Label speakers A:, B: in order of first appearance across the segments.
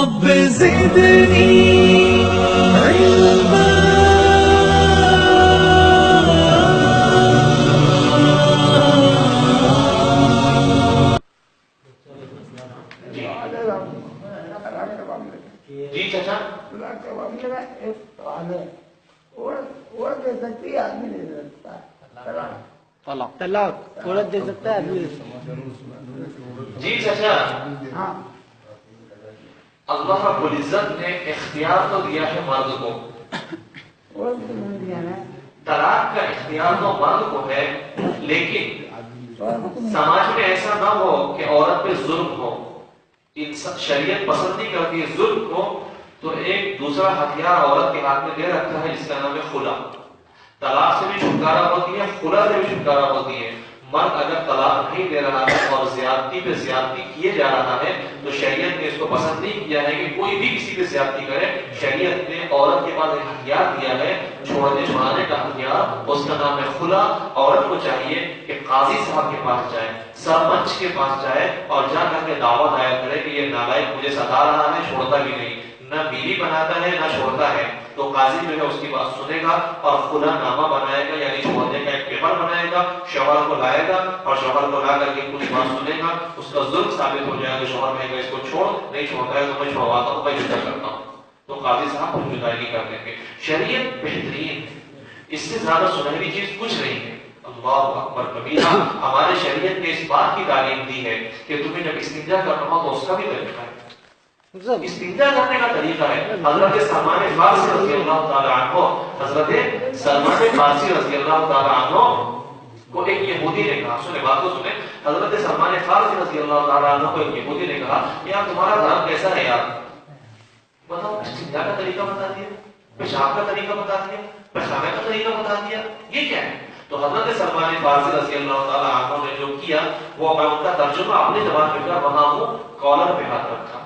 A: رب زدني علما
B: جی چچا
C: وہ دے سکتی ہے آدمی نہیں دے سکتا
D: طلاق عورت دے سکتا ہے آدمی
B: جی چچا
C: ہاں
B: اللہ رب العزت نے اختیار تو دیا ہے مرد کو،
C: وہ تو نہیں دیا نا
B: طلاق کا اختیار تو مرد کو ہے، لیکن سماج میں ایسا نہ ہو کہ عورت پہ ظلم ہو، شریعت پسند نہیں کرتی ہے ظلم کو، تو ایک دوسرا ہتھیار عورت کے ہاتھ میں دے رکھا ہے جس کا نام ہے خلا۔ طلاق سے بھی چھٹکارا ہوتی ہے، خلا سے بھی چھٹکارا ہوتی ہے۔ مرد اگر طلاق نہیں دے رہا ہے اور زیادتی پہ زیادتی کیے جا رہا ہے تو شریعت نے اس کو پسند نہیں کیا ہے کہ کوئی بھی کسی پہ زیادتی کرے۔ شریعت نے عورت کے پاس ایک ہتھیار دیا ہے چھوڑنے چھڑانے کا ہتھیار، اس کا نام ہے خلا۔ عورت کو چاہیے کہ قاضی صاحب کے پاس جائے، سرپنچ کے پاس جائے اور جا کر کے دعویٰ دائر کرے کہ یہ نالائق مجھے ستا رہا ہے، چھوڑتا بھی نہیں، نہ بیوی بناتا ہے نہ چھوڑتا ہے، تو قاضی جو ہے اس کی بات سنے گا اور خلا نامہ بنائے گا، یعنی چھوڑنے کا ایک پیپر بنائے گا، شوہر کو لائے گا اور شوہر کو لا کر کے پوری بات سنے گا، اس کا ظلم ثابت ہو جائے گا، شوہر کہے گا اس کو چھوڑ، نہیں چھوڑتا ہے تو میں چھوڑواتا ہوں، میں جدا کرتا ہوں، تو قاضی صاحب کو جدائی کر دیں گے۔ شریعت بہترین ہے، اس سے زیادہ سنہری چیز کچھ نہیں ہے۔ اللہ اکبر کبیرہ، ہمارے شریعت نے اس بات کی تعلیم دی ہے کہ تمہیں جب استنجا کرنا ہو تو اس کا بھی طریقہ ہے، استنجا کرنے کا طریقہ ہے۔ حضرت سلمان فارسی رضی اللہ تعالی عنہ، حضرت سلمان فارسی رضی اللہ تعالی عنہ کو ایک یہودی نے کہا، سنے بات کو سنے، حضرت سلمان فارسی رضی اللہ تعالی عنہ کو ایک یہودی نے کہا یار تمہارا دھرم کیسا ہے یار، بتاؤ استنجا کا طریقہ بتا دیا، پیشاب کا طریقہ بتا دیا، پیشاب کا طریقہ بتا دیا، یہ کیا ہے؟ تو حضرت سلمان فارسی رضی اللہ تعالی عنہ نے جو کیا وہ میں ان کا ترجمہ اپنی زبان میں کیا وہاں ہوں، کالر پہ ہاتھ رکھا۔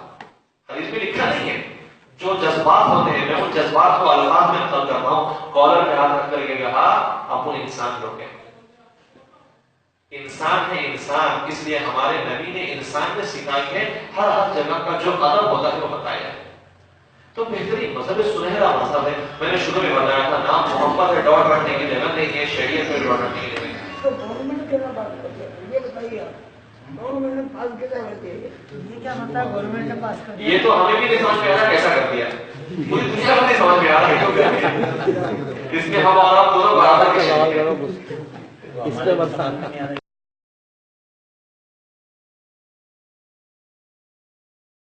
B: حدیث میں لکھا نہیں ہے، جو جذبات ہوتے ہیں میں ان جذبات کو الفاظ میں نقل کر رہا ہوں، کالر پہ ہاتھ رکھ کر کے کہا اپن انسان لوگ ہیں، انسان ہے انسان، اس لیے ہمارے نبی نے انسان میں سکھائی ہے ہر جگہ کا جو ادب ہوتا ہے وہ بتایا ہے۔ تو بہترین مذہب سنہرا مذہب ہے، میں نے شروع میں بتایا تھا نام محمد ہے، ڈاٹ رکھنے کی جگہ نہیں ہے، شریعت میں ڈاٹ رکھنے کی جگہ ہے۔
C: تو گورنمنٹ کیا بات کرتی ہے یہ بتائیے آپ، گورنمنٹ نے پاس کیسا کرتی ہے یہ کیا مطلب گورنمنٹ نے پاس کر دیا؟
B: یہ تو ہمیں بھی نہیں سمجھ میں آ رہا کیسا کر دیا، پوری دنیا کو نہیں سمجھ میں آ رہا کیوں کر دیا، اس میں ہم اور آپ دونوں برابر کے شریک ہیں۔
D: اس پہ برسات